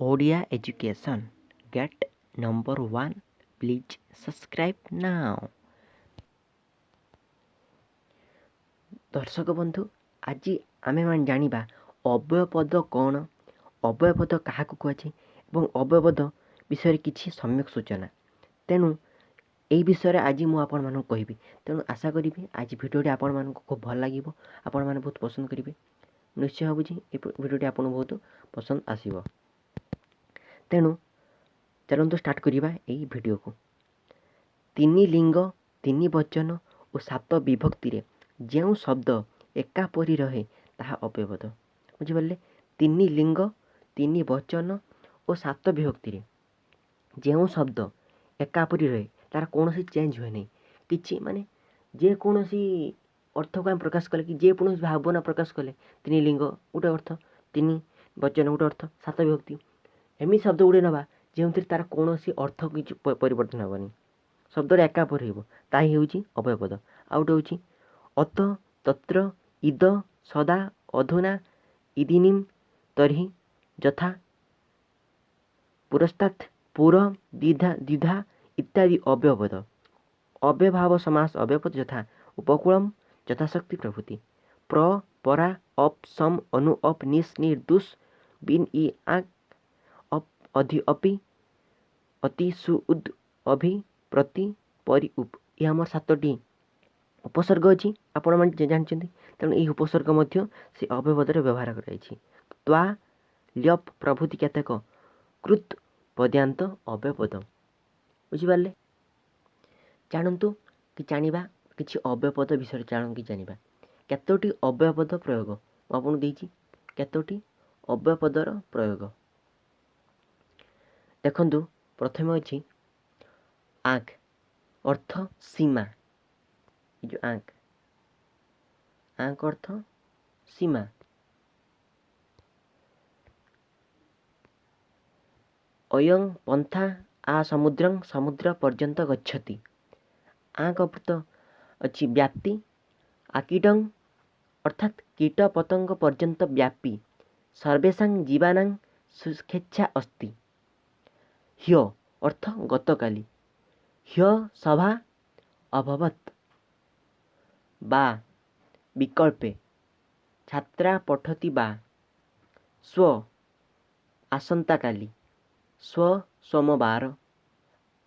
Odia Education. Get number 1. Please subscribe now. ଦର୍ଶକ ବନ୍ଧୁ, ଆଜି ଆମେମାନେ ଜାଣିବା ଅବ୍ୟୟପଦ କ'ଣ, ଅବ୍ୟୟପଦ କାହାକୁ କୁହାଯାଏ ଏବଂ ଅବ୍ୟୟପଦ ବିଷୟରେ କିଛି ସମ୍ୟକ ସୂଚନା। ତେଣୁ ଏହି ବିଷୟରେ ଆଜି ମୁଁ ଆପଣମାନଙ୍କୁ କହିବି। ତେଣୁ ଆଶା କରିବି ଆଜି ଭିଡ଼ିଓଟି ଆପଣମାନଙ୍କୁ ଖୁବ୍ ଭଲ ଲାଗିବ, ଆପଣମାନେ ବହୁତ ପସନ୍ଦ କରିବେ। ନିଶ୍ଚୟ ଭାବୁଛି ଏ ଭିଡ଼ିଓଟି ଆପଣଙ୍କୁ ବହୁତ ପସନ୍ଦ ଆସିବ। ତେଣୁ ଚାଲନ୍ତୁ ଷ୍ଟାର୍ଟ କରିବା ଏହି ଭିଡ଼ିଓକୁ। 3 ଲିଙ୍ଗ 3 ବଚନ ଓ 7 ବିଭକ୍ତିରେ ଯେଉଁ ଶବ୍ଦ ଏକାପରି ରହେ ତାହା ଅବ୍ୟୟପଦ। ବୁଝିପାରିଲେ? 3 ଲିଙ୍ଗ 3 ବଚନ ଓ 7 ବିଭକ୍ତିରେ ଯେଉଁ ଶବ୍ଦ ଏକାପରି ରହେ ତାର କୌଣସି ଚେଞ୍ଜ ହୁଏ ନାହିଁ। କିଛି ମାନେ ଯେକୌଣସି ଅର୍ଥକୁ ଆମେ ପ୍ରକାଶ କଲେ କି ଯେକୌଣସି ଭାବନା ପ୍ରକାଶ କଲେ 3 ଲିଙ୍ଗ ଗୋଟେ ଅର୍ଥ, 3 ବଚନ ଗୋଟେ ଅର୍ଥ, 7 ବିଭକ୍ତି ଏମିତି ଶବ୍ଦ ଗୁଡ଼ିଏ ନେବା ଯେଉଁଥିରେ ତାର କୌଣସି ଅର୍ଥ କିଛି ପରିବର୍ତ୍ତନ ହେବନି, ଶବ୍ଦଟା ଏକାପରି ରହିବ, ତାହା ହେଉଛି ଅବ୍ୟୟପଦ। ଆଉ ଗୋଟେ ହେଉଛି ଅତ, ତତ୍ର, ଇଦ, ସଦା, ଅଧୁନା, ଇଦିନିଂ, ତର୍ହି, ଯଥା, ପୁରସ୍ତାତ୍, ପୁର, ଦ୍ୱିଧା ଇତ୍ୟାଦି ଅବ୍ୟୟପଦ। ଅବ୍ୟୟଭାବ ସମାସ ଅବ୍ୟୟପଦ ଯଥା ଉପକୂଳମ୍, ଯଥାଶକ୍ତି ପ୍ରଭୃତି। ପ୍ର, ପରା, ଅପ୍, ସମ୍, ଅନୁ, ଅପ୍, ନିସ୍, ନିର୍, ଦୁସ୍, ବିନ୍, ଇ, ଆକ୍, ଅପ୍, ଅଧି, ଅପି, ଅତି, ସୁ, ଉଦ୍, ଅଭି, ପ୍ରତି, ପରି, ଉପ। ଏହା ଆମର 7ଟି ଉପସର୍ଗ ଅଛି, ଆପଣମାନେ ଜାଣିଛନ୍ତି। ତେଣୁ ଏହି ଉପସର୍ଗ ମଧ୍ୟ ସେ ଅବ୍ୟୟପଦରେ ବ୍ୟବହାର କରାଯାଇଛି। ତ୍ୱା, ଲ୍ୟପ୍ ପ୍ରଭୃତି କେତେକ କୃତ୍ ପଦ୍ୟାନ୍ତ ଅବ୍ୟୟପଦ। ବୁଝିପାରିଲେ? ଜାଣନ୍ତୁ କି ଜାଣିବା କିଛି ଅବ୍ୟୟପଦ ବିଷୟରେ ଜାଣିବା। କେତୋଟି ଅବ୍ୟୟପଦ ପ୍ରୟୋଗ ମୁଁ ଆପଣଙ୍କୁ ଦେଇଛି। କେତୋଟି ଅବ୍ୟୟପଦର ପ୍ରୟୋଗ ଦେଖନ୍ତୁ। ପ୍ରଥମେ ଅଛି ଆଙ୍କ୍, ଅର୍ଥ ସୀମା। ଏ ଯେଉଁ ଆଙ୍କ୍ ଅର୍ଥ ସୀମା। ଅୟଂ ପନ୍ଥା ଆ ସମୁଦ୍ରଂ, ସମୁଦ୍ର ପର୍ଯ୍ୟନ୍ତ ଗଚ୍ଛତି। ଆଙ୍କ୍ ଅର୍ଥ ଅଛି ବ୍ୟାପ୍ତି। ଆକୀଟଂ ଅର୍ଥାତ୍ କୀଟ ପତଙ୍ଗ ପର୍ଯ୍ୟନ୍ତ ବ୍ୟାପୀ। ସର୍ବେଷାଂ ଜୀବାନାଂ ସୁସ୍କେଚ୍ଛା ଅସ୍ତି। ହ୍ୟ ଅର୍ଥ ଗତକାଲି। ହ୍ୟ ସଭା ଅଭବତ୍। ବା ବିକଳ୍ପେ ଛାତ୍ରା ପଠତି ବା। ସ୍ୱ ଆସନ୍ତାକାଲି। ସ୍ୱ ସୋମବାର,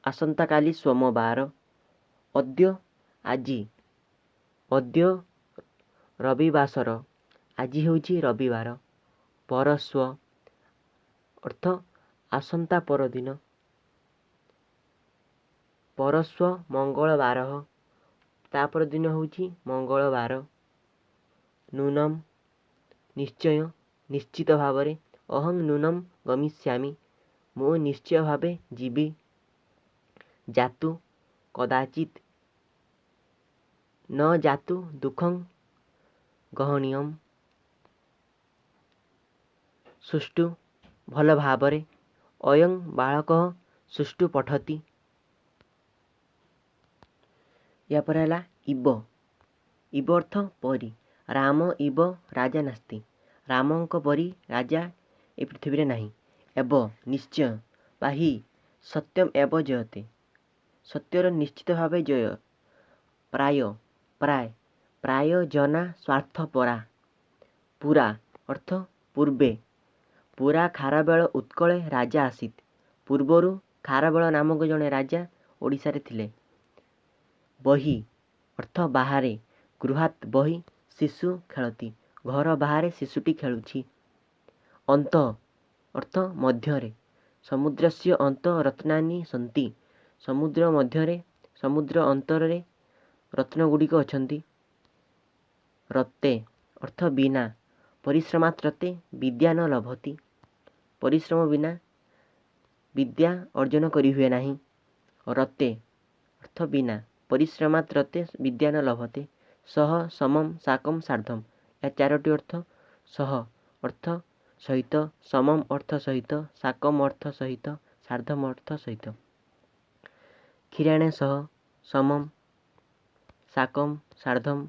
ଆସନ୍ତାକାଲି ସୋମବାର। ଅଦ୍ୟ ଆଜି। ଅଦ୍ୟ ରବିବାସର, ଆଜି ହେଉଛି ରବିବାର। ପରଶ୍ଵ ଅର୍ଥ ଆସନ୍ତା ପରଦିନ। ପରଶ୍ଵ ମଙ୍ଗଳବାର, ତାପର ଦିନ ହେଉଛି ମଙ୍ଗଳବାର। ନୂନମ୍ ନିଶ୍ଚୟ, ନିଶ୍ଚିତ ଭାବରେ। ଅହଂ ନୂନମ୍ ଗମିଷ୍ୟାମି, ମୁଁ ନିଶ୍ଚୟ ଭାବେ ଯିବି। ଜାତୁ କଦାଚିତ୍। ନ ଜାତୁ ଦୁଃଖଂ ଗହଣୀୟମ୍। ସୁଷ୍ଠୁ ଭଲ ଭାବରେ। ଅୟଂ ବାଳକଃ ସୁଷ୍ଠୁ ପଠତି। ଏହାପରେ ହେଲା ଇବ। ଇବ ଅର୍ଥ ପରି। ରାମ ଇବ ରାଜା ନାସ୍ତି, ରାମଙ୍କ ପରି ରାଜା ଏ ପୃଥିବୀରେ ନାହିଁ। ଏବ ନିଶ୍ଚୟ, ବା ହି ସତ୍ୟମ୍ ଏବ ଜୟତେ, ସତ୍ୟର ନିଶ୍ଚିତ ଭାବେ ଜୟ। ପ୍ରାୟ ପ୍ରାୟ, ପ୍ରାୟ ଜନା ସ୍ୱାର୍ଥପରା। ପୁରା ଅର୍ଥ ପୂର୍ବେ। ପୁରା ଖାରବେଳ ଉତ୍କଳେ ରାଜା ଆସିତ୍, ପୂର୍ବରୁ ଖାରବେଳ ନାମକ ଜଣେ ରାଜା ଓଡ଼ିଶାରେ ଥିଲେ। ବହି ଅର୍ଥ ବାହାରେ। ଗୃହାତ୍ ବହି, ଶିଶୁ ଖେଳତି, ଘର ବାହାରେ ଶିଶୁଟି ଖେଳୁଛି। ଅନ୍ତଃ ଅର୍ଥ ମଧ୍ୟରେ। ସମୁଦ୍ରସ୍ୟ ଅନ୍ତଃ ରତ୍ନାନି ସନ୍ତି, ସମୁଦ୍ର ମଧ୍ୟରେ, ସମୁଦ୍ର ଅନ୍ତରରେ ରତ୍ନଗୁଡ଼ିକ ଅଛନ୍ତି। ରତେ ଅର୍ଥ ବିନା। ପରିଶ୍ରମାତ୍ ରତେ ବିଦ୍ୟା ନ ଲଭତି, ପରିଶ୍ରମ ବିନା ବିଦ୍ୟା ଅର୍ଜନ କରିହୁଏ ନାହିଁ। ରତେ ଅର୍ଥ ବିନା। ପରିଶ୍ରମାତ୍ ରତେ ବିଦ୍ୟା ନ ଲଭତେ। ସହ, ସମମ୍, ସାକମ୍, ସାର୍ଦ୍ଧମ୍। ଏହା 4ଟି ଅର୍ଥ। ସହ ଅର୍ଥ ସହିତ, ସମମ୍ ଅର୍ଥ ସହିତ, ସାକମ୍ ଅର୍ଥ ସହିତ, ସାର୍ଦ୍ଧମ୍ ଅର୍ଥ ସହିତ। କ୍ଷୀରାଣେ ସହ, ସମମ୍, ସାକମ୍, ସାର୍ଦ୍ଧମ୍।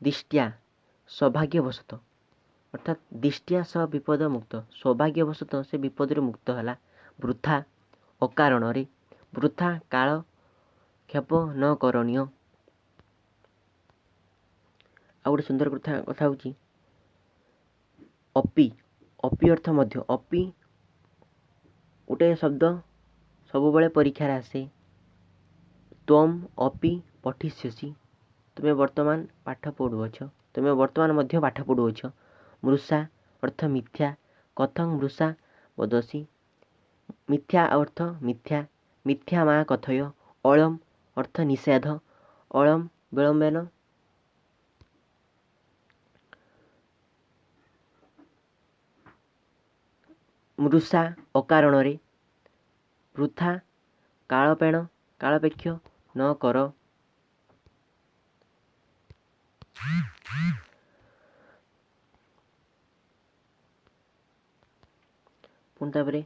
ଦିଷ୍ଟ୍ୟା ସୌଭାଗ୍ୟବଶତଃ, अर्थात दिष्टिया सह विपद मुक्त सौभाग्यवशतः से विपद मुक्त है वृथा अकारण वृथा काल क्षेप न करणीय। आ गोटे सुंदर कथा हूँ अपि अपि अर्थ मध्य अपि गोटे शब्द सबुबले परीक्षार आसे त्वम अपि पठिष्यसि तुम्हें वर्तमान पाठ पढ़ुअछ तुम्हें वर्तमान मध्य पाठ पढ़ुअछ। मृषा अर्थ मिथ्या कथं मृषा वदसि मिथ्या अर्थ मिथ्या मिथ्या मा कथय। अळम अर्थ निषेध अळम विलंबेन मृषा अकारण वृथा कालपेण कालपेक्ष न कर। पुणी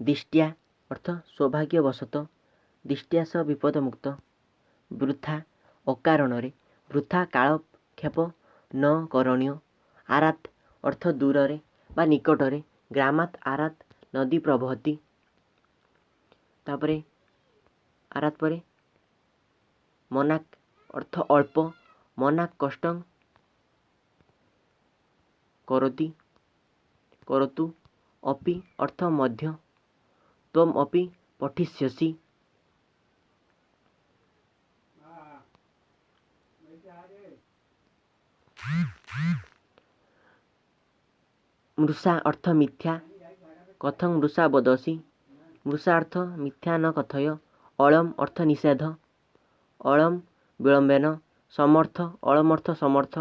दिष्टिया अर्थ सौभाग्यवशत दिष्टिया सह विपद मुक्त वृथा अकारण वृथा कालक्षेप न करणीय। आरात अर्थ दूर बा निकटरे ग्रामात आरात नदी प्रवहती। तापरे आरात परे मनाक अर्थ अल्प मनाक कष्ट करोति करतु अपि अर्थ मध्य त्वम अपि पठिष्यसि। मृषा अर्थ मिथ्या कथं मृषा वदसि मृषा अर्थ मिथ्या न कथय। अळम अर्थ निषेध अळम विलंबेन समर्थ अळम अर्थ समर्थ।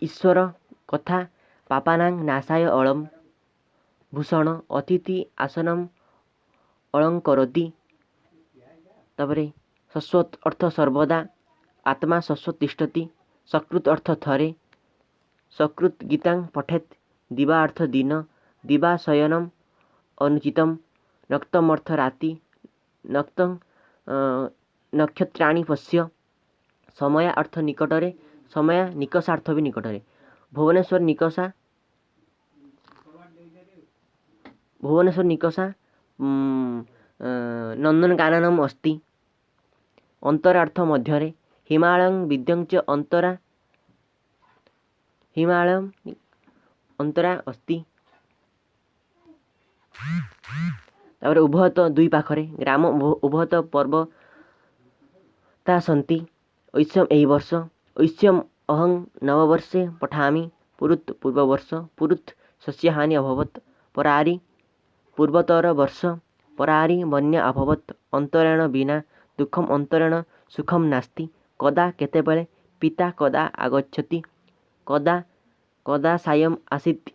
ईश्वर कथा पापानां नाशाय अळम भूषण अतिथि आसनम अलंकरोति। तापरे शश्वत अर्थ सर्वदा आत्मा शश्वत तिष्ठति। सकृत अर्थ थरे सकृत गीतां पठेत। दिवा अर्थ दिन दिवा शयनम अनुचितम। नक्तम अर्थ राति नक्तं नक्षत्राणि पश्य। समय अर्थ निकटरे समय निकषार्थ भी निकटरे। भुवनेश्वर निकषा नंदनकाननम अस्ति। अंतरार्थ मध्यरे हिमालयं विद्यं च अंतरा हिमालयं अंतरा अस्ति। तापर उभयत दुई पाखरे ग्राम उभयत पर्वता सन्ति। ऐश्यम एहि वर्ष ऐश्यम अहं नववर्षे पठामि। पुरुत पूर्ववर्ष पुरुत सस्यहानि अभवत्। परारि पूर्वतर वर्ष परारि बन्या अभवत्। अंतरेण विना दुःखम अंतरेण सुखम नास्ति। कदा केतेबेले पिता कदा आगच्छति कदा कदा सायं आसीत्।